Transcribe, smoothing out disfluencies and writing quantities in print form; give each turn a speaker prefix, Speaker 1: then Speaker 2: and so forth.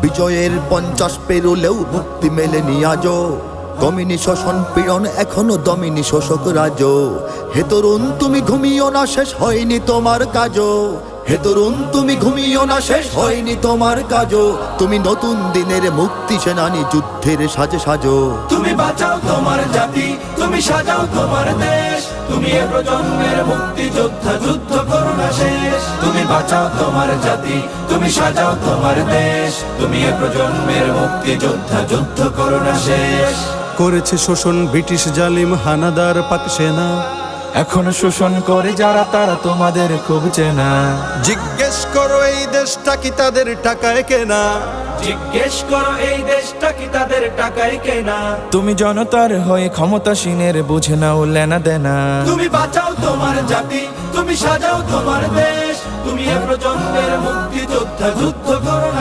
Speaker 1: বিজয়ের 50 পেরোলেও মুক্তি মেলেনি আজও। দমিনী শোষণ পীড়ন এখনো দমিনী শোষক রাজ। হে তরুণ তুমি ঘুমিও না, শেষ হয়নি তোমার কাজও। হে তরুণ তুমি ঘুমিও না, শেষ হয়নি তোমার কাজও। তুমি নতুন দিনের মুক্তি সেনানী, যুদ্ধের সাজে সাজো।
Speaker 2: তুমি বাঁচাও তোমার জাতি, তুমি সাজাও তোমার দেশ। তুমি এ প্রজন্মের মুক্তি যোদ্ধা, যুদ্ধ করো না শেষ। তুমি বাঁচাও তোমার জাতি, তুমি সাজাও তোমার দেশ। তুমি এ প্রজন্মের মুক্তি যোদ্ধা, যুদ্ধ করো না শেষ।
Speaker 3: করেছে শোষণ ব্রিটিশ জালিম হানাদার পাক সেনা।
Speaker 2: এখনো শোষণ করে যারা, তারা তোমাদের খুব চেনা।
Speaker 3: জিজ্ঞেস করো এই দেশটা কি তাদের টাকায় কেনা।
Speaker 2: জিজ্ঞেস করো এই দেশটা কি তাদের টাকায় কেনা। তুমি জনতার হয়ে ক্ষমতাসীনের বুঝে নাও লেনা দেনা। তুমি বাঁচাও তোমার জাতি, তুমি সাজাও তোমার দেশ। তুমি এ প্রজন্মের মুক্তি যোদ্ধা, যুদ্ধ করো না